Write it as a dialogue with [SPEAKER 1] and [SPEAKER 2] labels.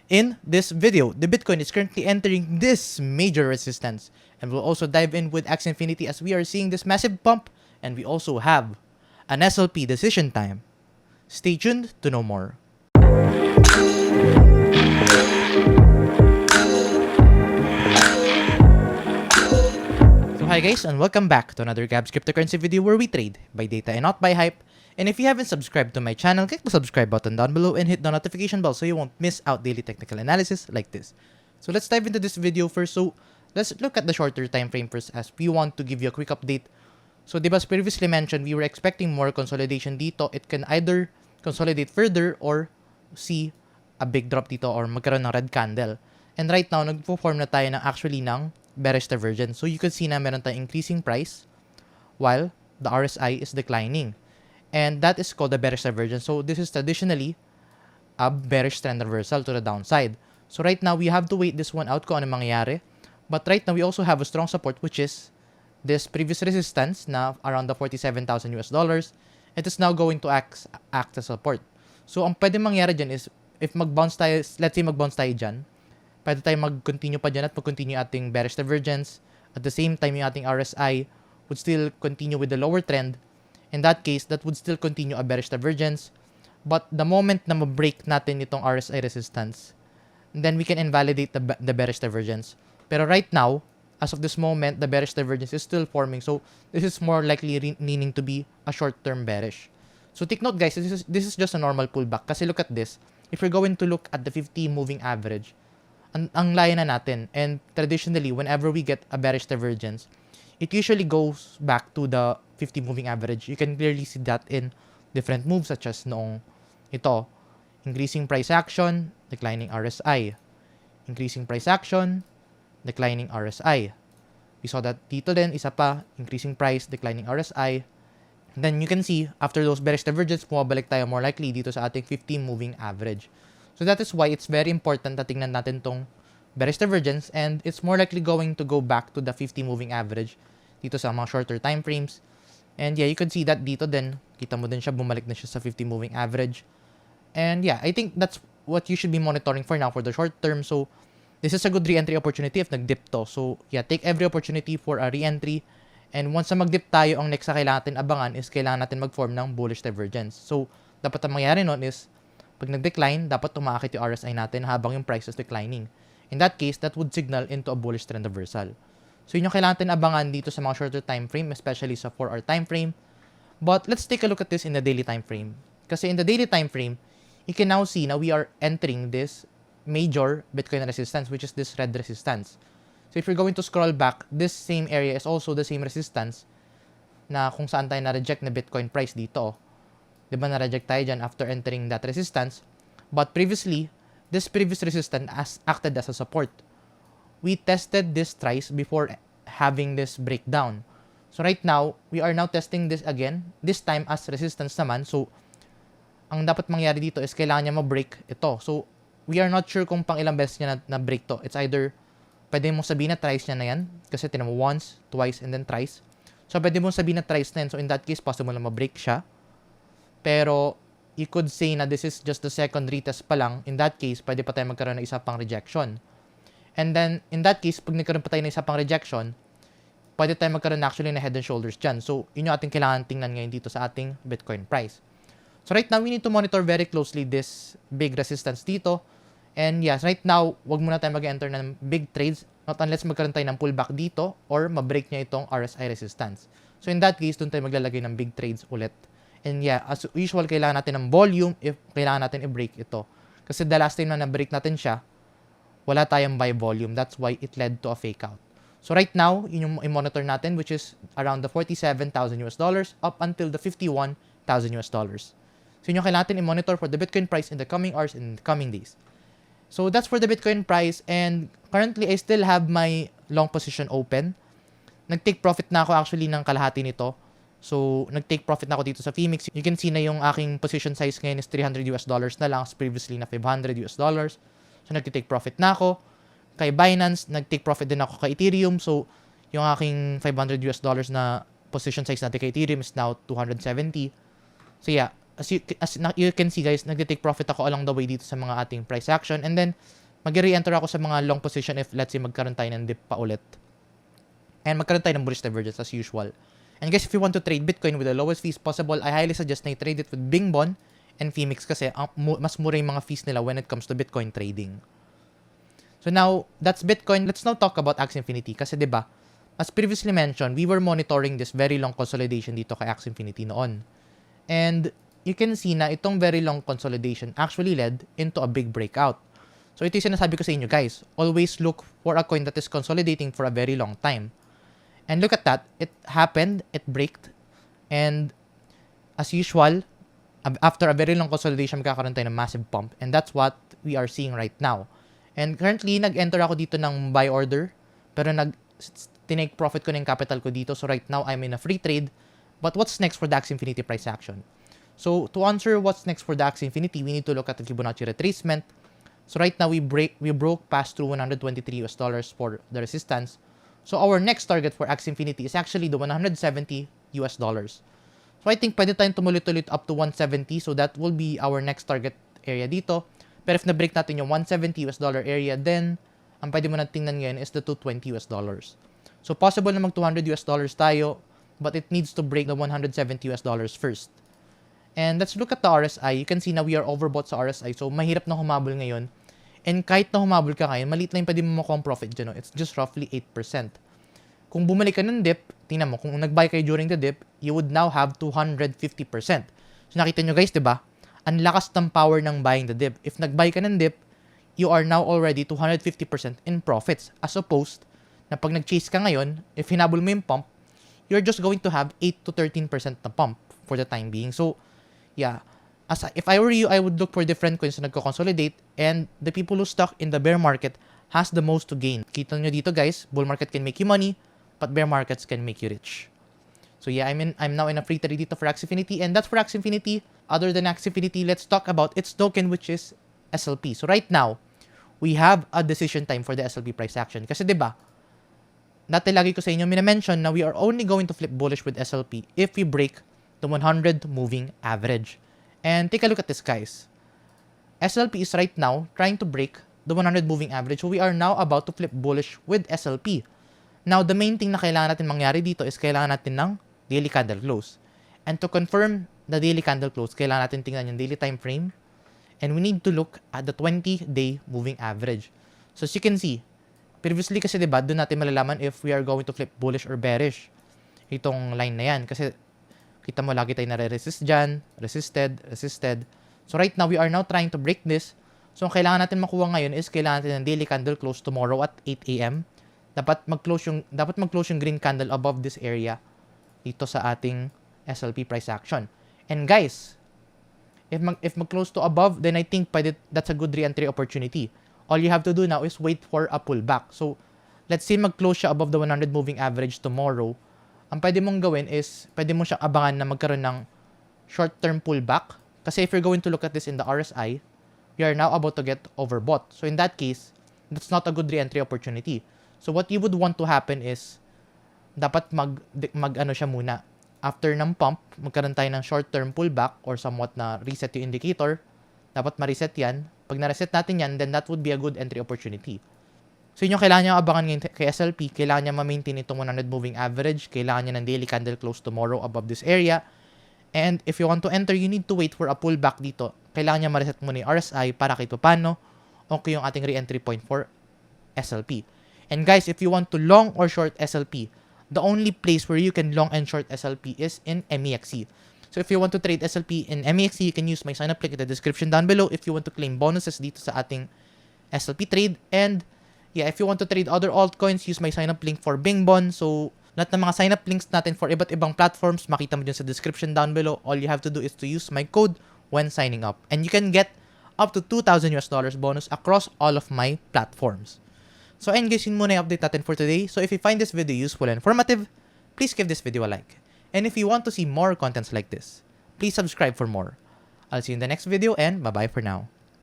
[SPEAKER 1] In this video, the Bitcoin is currently entering this major resistance, and we'll also dive in with Axie Infinity as we are seeing this massive pump, and we also have an SLP decision time. Stay tuned to know more. So hi guys, and welcome back to another Gab's cryptocurrency video where we trade by data and not by hype. And if you haven't subscribed to my channel, click the subscribe button down below and hit the notification bell so you won't miss out daily technical analysis like this. So let's dive into this video first. So let's look at the shorter time frame first as we want to give you a quick update. So diba as previously mentioned, we were expecting more consolidation dito. It can either consolidate further or see a big drop dito or magkaroon ng red candle. And right now, nagpo-form na tayo ng bearish divergence. So you can see na meron tayong increasing price while the RSI is declining. And that is called the bearish divergence. So this is traditionally a bearish trend reversal to the downside. So right now, we have to wait this one out kung ano mangyayari. But right now, we also have a strong support which is this previous resistance na around the 47,000 US dollars. It is now going to act as support. So ang pwede mangyari dyan is if mag-bounce tayo, let's say mag-bounce tayo dyan, pwede tayo mag-continue pa dyan at mag-continue ating bearish divergence. At the same time, yung ating RSI would still continue with the lower trend. In that case, that would still continue a bearish divergence. But the moment na ma-break natin itong RSI resistance, then we can invalidate the bearish divergence. Pero right now, as of this moment, the bearish divergence is still forming. So this is more likely meaning to be a short-term bearish. So take note guys, this is just a normal pullback. Kasi look at this. If we're going to look at the 50 moving average, ang layo na natin. And traditionally, whenever we get a bearish divergence, it usually goes back to the 50 moving average. You can clearly see that in different moves such as noong ito, increasing price action, declining RSI. Increasing price action, declining RSI. We saw that dito din, isa pa, increasing price, declining RSI. And then you can see, after those bearish divergence, bumabalik tayo more likely dito sa ating 50 moving average. So that is why it's very important na tingnan natin tong bearish divergence and it's more likely going to go back to the 50 moving average dito sa mga shorter time frames. And yeah, you can see that dito din. Kita mo din siya, bumalik na siya sa 50 moving average. And yeah, I think that's what you should be monitoring for now for the short term. So this is a good re-entry opportunity if nag-dip to. So yeah, take every opportunity for a re-entry. And once na mag-dip tayo, ang next na kailangan natin abangan is kailangan natin mag-form ng bullish divergence. So dapat ang mangyari nun is pag nag-decline, dapat tumaakit yung RSI natin habang yung price is declining. In that case, that would signal into a bullish trend reversal. So yun yung kailangan natin abangan dito sa mga shorter time frame, especially sa 4-hour time frame. But let's take a look at this in the daily time frame. Kasi in the daily time frame, you can now see na we are entering this major Bitcoin resistance, which is this red resistance. So if you're going to scroll back, this same area is also the same resistance na kung saan tayo na-reject na Bitcoin price dito. Diba na-reject tayo dyan after entering that resistance. But previously, this previous resistance acted as a support. We tested this thrice before having this breakdown. So right now, we are now testing this again, this time as resistance naman. So ang dapat mangyari dito is kailangan niya ma-break ito. So we are not sure kung pang ilang beses niya na-break to. It's either, pwede mong sabihin na thrice niya na yan. Kasi tinan mo once, twice, and then thrice. So pwede mong sabihin na thrice na yan. So in that case, possible na ma-break siya. Pero you could say na this is just the second retest pa lang. In that case, pwede pa tayo magkaroon ng isa pang rejection. And then, in that case, pag nagkaroon pa tayo ng isa pang rejection, pwede tayo magkaroon actually na head and shoulders dyan. So, yun yung ating kailangan tingnan ngayon dito sa ating Bitcoin price. So, right now, we need to monitor very closely this big resistance dito. And yes, right now, wag muna tayo mag-enter ng big trades, not unless magkaroon tayo ng pullback dito or ma-break niya itong RSI resistance. So, in that case, dun tayo maglalagay ng big trades ulit. And yeah, as usual, kailangan natin ng volume if kailangan natin i-break ito. Kasi the last time na na-break natin siya, wala tayong buy volume. That's why it led to a fake out. So right now, yun yung i-monitor natin which is around the 47,000 US dollars up until the 51,000 US dollars. So yun yung kailangan natin i-monitor for the Bitcoin price in the coming hours and in the coming days. So that's for the Bitcoin price and currently I still have my long position open. Nag-take profit na ako actually ng kalahati nito. So, nag-take profit na ako dito sa Phoenix. You can see na yung aking position size ngayon is 300 US dollars na lang, previously na 500 US dollars. So, nag-take profit na ako. Kay Binance, nag-take profit din ako kay Ethereum. So, yung aking 500 US dollars na position size natin kay Ethereum is now 270. So, yeah. you can see guys, nagte-take profit ako along the way dito sa mga ating price action, and then mag-re-enter ako sa mga long position if let's say magkaroon tayo ng dip pa ulit. And magkaroon tayo ng bullish divergence as usual. And guys, if you want to trade Bitcoin with the lowest fees possible, I highly suggest na i-trade it with Bingbon and Phoenix kasi mas mura yung mga fees nila when it comes to Bitcoin trading. So now, that's Bitcoin. Let's now talk about Axie Infinity kasi 'di ba? As previously mentioned, we were monitoring this very long consolidation dito kay Axie Infinity noon. And you can see na itong very long consolidation actually led into a big breakout. So ito yung sinasabi ko sa inyo guys, always look for a coin that is consolidating for a very long time. And look at that, it happened, it braked, and as usual, after a very long consolidation, magkakaroon tayo ng massive pump. And that's what we are seeing right now. And currently, nag-enter ako dito ng buy order, pero tinake profit ko na yung capital ko dito. So right now, I'm in a free trade. But what's next for the Axie Infinity price action? So to answer what's next for the Axie Infinity, we need to look at the Fibonacci retracement. So right now, we broke past through $123 for the resistance. So our next target for Axie Infinity is actually the $170. So I think pwede tayong tumulit-tulit up to 170. So that will be our next target area dito. Pero if na-break natin yung $170 area, then ang pwede mo natin tingnan ngayon is the $220. So possible na mag $200 tayo, but it needs to break the $170 first. And let's look at the RSI. You can see na we are overbought sa RSI. So mahirap na humabol ngayon. And kahit na humabol ka ngayon, maliit lang yung pwede mo makuha ang profit dyan. No? It's just roughly 8%. Kung bumalik ka ng dip, tingnan mo, kung nag-buy kayo during the dip, you would now have 250%. So nakita nyo guys, diba? Ang lakas ng power ng buying the dip. If nag-buy ka ng dip, you are now already 250% in profits. As opposed na pag nag-chase ka ngayon, if hinabol mo yung pump, you're just going to have 8 to 13% na pump for the time being. So, yeah. If I were you, I would look for different coins na nagko-consolidate, and the people who stuck in the bear market has the most to gain. Kita nyo dito guys, bull market can make you money, but bear markets can make you rich. So yeah, I'm now in a free trade dito for Axie Infinity, and that's for Axie Infinity. Other than Axie Infinity, let's talk about its token, which is SLP. So right now, we have a decision time for the SLP price action. Kasi 'di ba? Dati lagi ko sa inyo mina-mention na we are only going to flip bullish with SLP if we break the 100 moving average. And take a look at this guys. SLP is right now trying to break the 100 moving average. So we are now about to flip bullish with SLP. Now, the main thing na kailangan natin mangyari dito is kailangan natin ng daily candle close. And to confirm the daily candle close, kailangan natin tingnan yung daily time frame. And we need to look at the 20-day moving average. So as you can see, previously kasi diba, doon natin malalaman if we are going to flip bullish or bearish. Itong line na yan. Kasi kita mo lagi tayo nare-resist dyan, resisted. So right now, we are now trying to break this. So ang kailangan natin makuha ngayon is kailangan natin ng daily candle close tomorrow at 8 a.m. Dapat mag-close yung green candle above this area dito sa ating SLP price action. And guys, if mag-close to above, then I think that's a good re-entry opportunity. All you have to do now is wait for a pullback. So let's say mag-close siya above the 100 moving average tomorrow. Ang pwede mong gawin is pwede mo siyang abangan na magkaroon ng short-term pullback. Kasi if you're going to look at this in the RSI, you are now about to get overbought. So in that case, that's not a good re-entry opportunity. So what you would want to happen is dapat mag-ano siya muna. After ng pump, magkaroon tayo ng short-term pullback or somewhat na reset yung indicator. Dapat ma-reset yan. Pag na-reset natin yan, then that would be a good entry opportunity. So yun yung kailangan niya abangan ngayon kay SLP. Kailangan niya ma-maintain itong 100 moving average. Kailangan niya ng daily candle close tomorrow above this area. And if you want to enter, you need to wait for a pullback dito. Kailangan niya ma-reset muna yung RSI para kahit paano okay yung ating re-entry point for SLP. And guys, if you want to long or short SLP, the only place where you can long and short SLP is in MEXC. So if you want to trade SLP in MEXC, you can use my sign-up link in the description down below if you want to claim bonuses dito sa ating SLP trade. And yeah, if you want to trade other altcoins, use my sign-up link for Bingbon. So lahat ng mga sign-up links natin for iba't ibang platforms, makita mo dyan sa description down below. All you have to do is to use my code when signing up. And you can get up to $2,000 bonus across all of my platforms. So ayun guys, yun muna yung update natin for today. So if you find this video useful and informative, please give this video a like. And if you want to see more contents like this, please subscribe for more. I'll see you in the next video and bye-bye for now.